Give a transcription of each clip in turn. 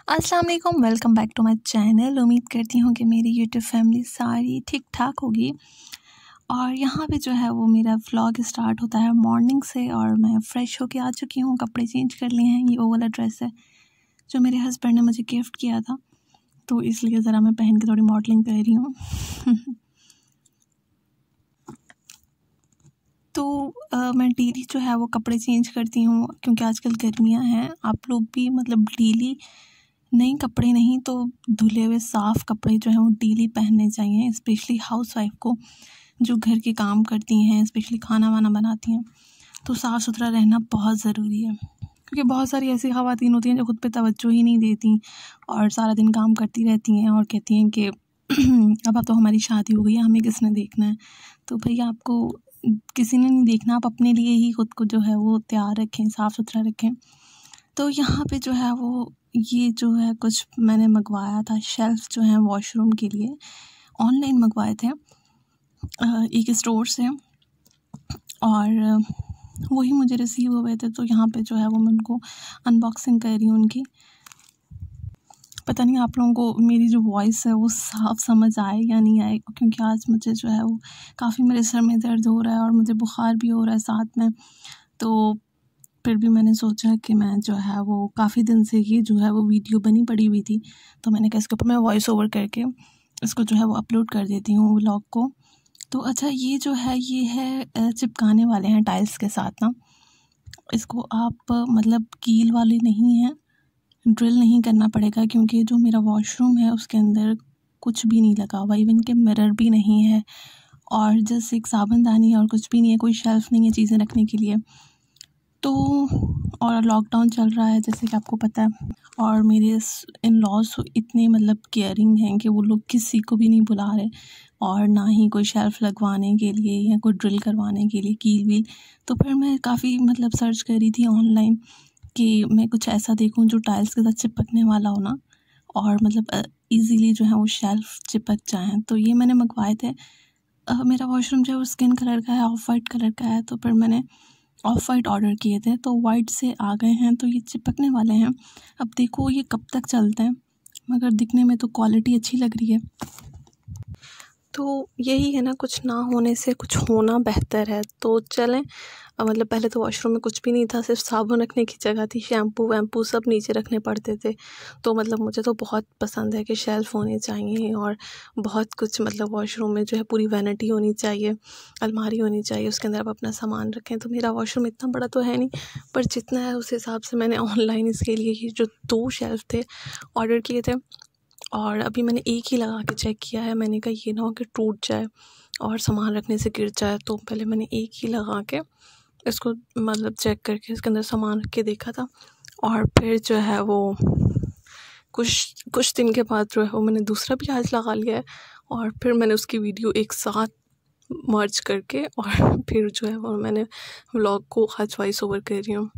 अस्सलाम वालेकुम, welcome back to my channel. उम्मीद करती हूँ कि मेरी यूट्यूब फैमिली सारी ठीक ठाक होगी। और यहाँ पे जो है वो मेरा व्लॉग स्टार्ट होता है मॉर्निंग से और मैं फ़्रेश होके आ चुकी हूँ, कपड़े चेंज कर लिए हैं। ये वो वाला ड्रेस है जो मेरे हस्बैंड ने मुझे गिफ्ट किया था, तो इसलिए ज़रा मैं पहन के थोड़ी मॉडलिंग कर रही हूँ। तो मैं डेली जो है वो कपड़े चेंज करती हूँ क्योंकि आजकल गर्मियाँ हैं। आप लोग भी मतलब डेली नए कपड़े नहीं तो धुले हुए साफ़ कपड़े जो हैं वो डेली पहनने चाहिए, स्पेशली हाउसवाइफ को जो घर के काम करती हैं, स्पेशली खाना वाना बनाती हैं। तो साफ़ सुथरा रहना बहुत ज़रूरी है क्योंकि बहुत सारी ऐसी ख़वातीन होती हैं जो खुद पे तवज्जो ही नहीं देती और सारा दिन काम करती रहती हैं और कहती हैं कि अब तो हमारी शादी हो गई है, हमें किसने देखना है। तो भैया आपको किसी ने नहीं देखना, आप अपने लिए ही खुद को जो है वो तैयार रखें, साफ़ सुथरा रखें। तो यहाँ पे जो है वो ये जो है कुछ मैंने मंगवाया था, शेल्फ़ जो हैं वॉशरूम के लिए ऑनलाइन मंगवाए थे एक स्टोर से, और वही मुझे रिसीव हुए थे। तो यहाँ पे जो है वो मैं उनको अनबॉक्सिंग कर रही हूँ उनकी। पता नहीं आप लोगों को मेरी जो वॉइस है वो साफ समझ आए या नहीं आए, क्योंकि आज मुझे जो है वो काफ़ी मेरे सर में दर्द हो रहा है और मुझे बुखार भी हो रहा है साथ में। तो फिर भी मैंने सोचा कि मैं जो है वो काफ़ी दिन से ये जो है वो वीडियो बनी पड़ी हुई थी, तो मैंने कहा इसके ऊपर मैं वॉइस ओवर करके इसको जो है वो अपलोड कर देती हूँ व्लॉग को। तो अच्छा, ये जो है ये है चिपकाने वाले हैं टाइल्स के साथ ना। इसको आप मतलब कील वाले नहीं हैं, ड्रिल नहीं करना पड़ेगा क्योंकि जो मेरा वॉशरूम है उसके अंदर कुछ भी नहीं लगा हुआ, इवन के मिरर भी नहीं है और जस्ट एक साबुनदानी है और कुछ भी नहीं है, कोई शेल्फ़ नहीं है चीज़ें रखने के लिए। तो और लॉकडाउन चल रहा है जैसे कि आपको पता है, और मेरे इन लॉज इतने मतलब केयरिंग हैं कि वो लोग किसी को भी नहीं बुला रहे और ना ही कोई शेल्फ़ लगवाने के लिए या कोई ड्रिल करवाने के लिए कील वील। तो फिर मैं काफ़ी मतलब सर्च करी थी ऑनलाइन कि मैं कुछ ऐसा देखूं जो टाइल्स के साथ चिपकने वाला हो ना, और मतलब इजीली जो है वो शेल्फ़ चिपक जाएँ। तो ये मैंने मंगवाए थे। मेरा वॉशरूम जो है वो स्किन कलर का है, ऑफ वाइट कलर का है, तो फिर मैंने ऑफ वाइट ऑर्डर किए थे तो वाइट से आ गए हैं, तो ये चिपकने वाले हैं। अब देखो ये कब तक चलते हैं, मगर दिखने में तो क्वालिटी अच्छी लग रही है। तो यही है ना, कुछ ना होने से कुछ होना बेहतर है। तो चलें, मतलब पहले तो वॉशरूम में कुछ भी नहीं था, सिर्फ साबुन रखने की जगह थी, शैम्पू वैम्पू सब नीचे रखने पड़ते थे। तो मतलब मुझे तो बहुत पसंद है कि शेल्फ़ होने चाहिए और बहुत कुछ मतलब वॉशरूम में जो है पूरी वैनिटी होनी चाहिए, अलमारी होनी चाहिए, उसके अंदर आप अपना सामान रखें। तो मेरा वॉशरूम इतना बड़ा तो है नहीं, पर जितना है उस हिसाब से मैंने ऑनलाइन इसके लिए ही जो 2 शेल्फ़ थे ऑर्डर किए थे, और अभी मैंने एक ही लगा के चेक किया है। मैंने कहा ये ना हो कि टूट जाए और सामान रखने से गिर जाए, तो पहले मैंने एक ही लगा के इसको मतलब चेक करके इसके अंदर सामान रख के देखा था। और फिर जो है वो कुछ दिन के बाद जो है वो मैंने दूसरा भी आज लगा लिया है, और फिर मैंने उसकी वीडियो एक साथ मर्ज करके और फिर जो है वो मैंने व्लॉग को आज वॉइस ओवर कर रही हूँ।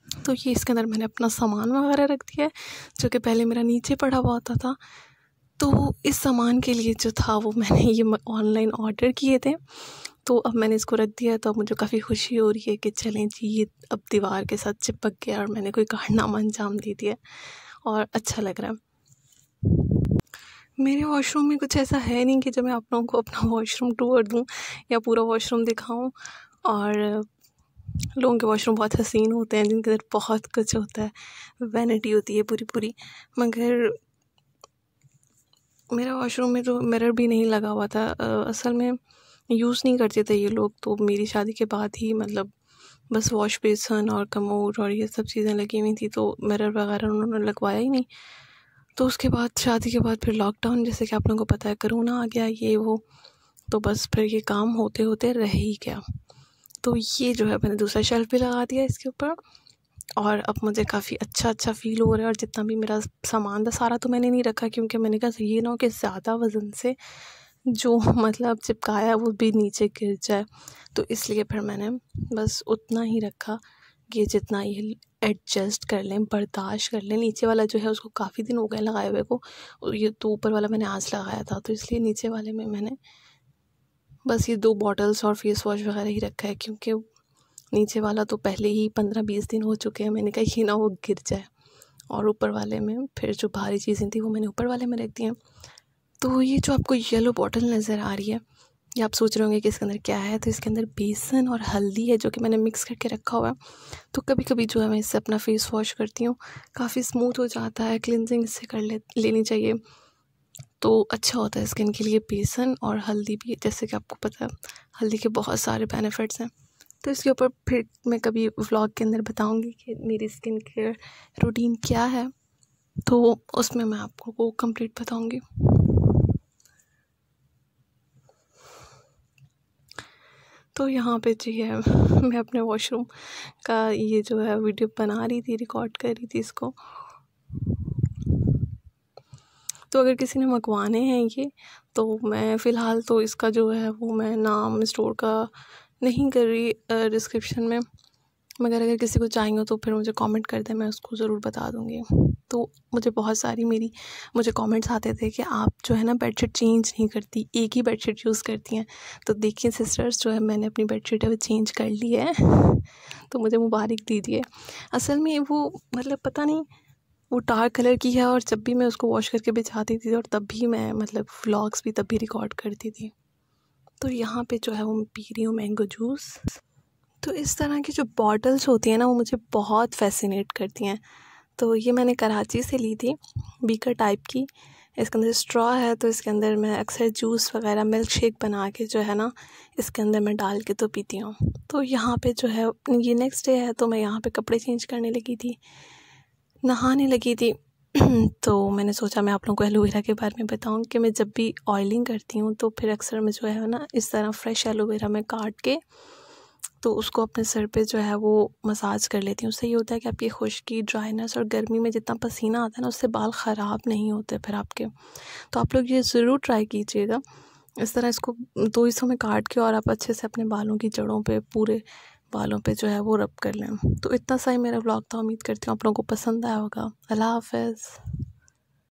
तो ये इसके अंदर मैंने अपना सामान वगैरह रख दिया है जो कि पहले मेरा नीचे पड़ा हुआ होता था। तो इस सामान के लिए जो था वो मैंने ये ऑनलाइन ऑर्डर किए थे, तो अब मैंने इसको रख दिया है। तो अब मुझे काफ़ी खुशी हो रही है कि चलें जी, ये अब दीवार के साथ चिपक गया और मैंने कोई कारनामा अंजाम दे दिया और अच्छा लग रहा है। मेरे वॉशरूम में कुछ ऐसा है नहीं कि जब मैं आप लोगों को अपना वॉशरूम टूर दूँ या पूरा वॉशरूम दिखाऊँ। और लोगों के वॉशरूम बहुत हसीन होते हैं जिनके अंदर बहुत कुछ होता है, वैनिटी होती है पूरी पूरी, मगर मेरा वॉशरूम में तो मिरर भी नहीं लगा हुआ था। असल में यूज़ नहीं करते थे ये लोग, तो मेरी शादी के बाद ही मतलब बस वॉश बेसन और कमोड और ये सब चीज़ें लगी हुई थी, तो मिरर वगैरह उन्होंने लगवाया ही नहीं। तो उसके बाद शादी के बाद फिर लॉकडाउन, जैसे कि आप लोगों को पता है, कोरोना आ गया ये वो, तो बस फिर ये काम होते होते रह ही गया। तो ये जो है मैंने दूसरा शेल्फ़ भी लगा दिया इसके ऊपर, और अब मुझे काफ़ी अच्छा फ़ील हो रहा है। और जितना भी मेरा सामान था सारा तो मैंने नहीं रखा, क्योंकि मैंने कहा ये ना हो कि ज़्यादा वज़न से जो मतलब चिपकाया वो भी नीचे गिर जाए, तो इसलिए फिर मैंने बस उतना ही रखा कि जितना ये एडजस्ट कर लें, बर्दाश्त कर लें। नीचे वाला जो है उसको काफ़ी दिन हो गए लगाए हुए को, ये तो ऊपर वाला मैंने आज लगाया था, तो इसलिए नीचे वाले में मैंने बस ये 2 बॉटल्स और फेस वॉश वगैरह ही रखा है, क्योंकि नीचे वाला तो पहले ही 15-20 दिन हो चुके हैं। मैंने कहा ये ना वो गिर जाए और ऊपर वाले में फिर जो भारी चीज़ें थी वो मैंने ऊपर वाले में रख दी हैं। तो ये जो आपको येलो बॉटल नज़र आ रही है, ये आप सोच रहे होंगे कि इसके अंदर क्या है। तो इसके अंदर बेसन और हल्दी है जो कि मैंने मिक्स करके रखा हुआ है। तो कभी कभी जो है मैं इससे अपना फेस वॉश करती हूँ, काफ़ी स्मूथ हो जाता है, क्लिनजिंग इससे कर लेनी चाहिए, तो अच्छा होता है स्किन के लिए। बेसन और हल्दी भी, जैसे कि आपको पता है, हल्दी के बहुत सारे बेनिफिट्स हैं। तो इसके ऊपर फिर मैं कभी व्लॉग के अंदर बताऊंगी कि मेरी स्किन केयर रूटीन क्या है, तो उसमें मैं आपको वो कंप्लीट बताऊंगी। तो यहाँ पे जी है मैं अपने वॉशरूम का ये जो है वीडियो बना रही थी, रिकॉर्ड कर रही थी इसको। तो अगर किसी ने मंगवाने हैं ये, तो मैं फ़िलहाल तो इसका जो है वो मैं नाम स्टोर का नहीं कर रही डिस्क्रिप्शन में, मगर अगर किसी को चाहिए तो फिर मुझे कमेंट कर दें, मैं उसको ज़रूर बता दूँगी। तो मुझे बहुत सारी मुझे कमेंट्स आते थे कि आप जो है ना बेडशीट चेंज नहीं करती, एक ही बेडशीट यूज़ करती हैं। तो देखिए सिस्टर्स, जो है मैंने अपनी बेडशीट अभी चेंज कर ली है तो मुझे मुबारक दीजिए। असल में वो मतलब पता नहीं, वो डार्क कलर की है और जब भी मैं उसको वॉश करके बिछाती थी और तब भी मैं मतलब व्लॉग्स भी तब भी रिकॉर्ड करती थी। तो यहाँ पे जो है वो मैं पी रही हूँ मैंगो जूस। तो इस तरह की जो बॉटल्स होती हैं ना, वो मुझे बहुत फैसिनेट करती हैं। तो ये मैंने कराची से ली थी, बीकर टाइप की। इसके अंदर स्ट्रॉ है, तो इसके अंदर मैं अक्सर जूस वगैरह मिल्क शेक बना के जो है ना इसके अंदर मैं डाल के तो पीती हूँ। तो यहाँ पे जो है ये नेक्स्ट डे है, तो मैं यहाँ पे कपड़े चेंज करने लगी थी, नहाने लगी थी तो मैंने सोचा मैं आप लोगों को एलोवेरा के बारे में बताऊं कि मैं जब भी ऑयलिंग करती हूँ तो फिर अक्सर मैं जो है ना इस तरह फ्रेश एलोवेरा में काट के तो उसको अपने सर पे जो है वो मसाज कर लेती हूँ। उससे ये होता है कि आपकी खुश्की, ड्राइनेस और गर्मी में जितना पसीना आता है ना, उससे बाल ख़राब नहीं होते फिर आपके। तो आप लोग ये ज़रूर ट्राई कीजिएगा। इस तरह इसको 2 हिस्सों में काट के और आप अच्छे से अपने बालों की जड़ों पे, पूरे बालों पे जो है वो रब कर लें। तो इतना सा ही मेरा व्लॉग था, उम्मीद करती हूँ आप लोगों को पसंद आया होगा। अल्लाह हाफ़िज़।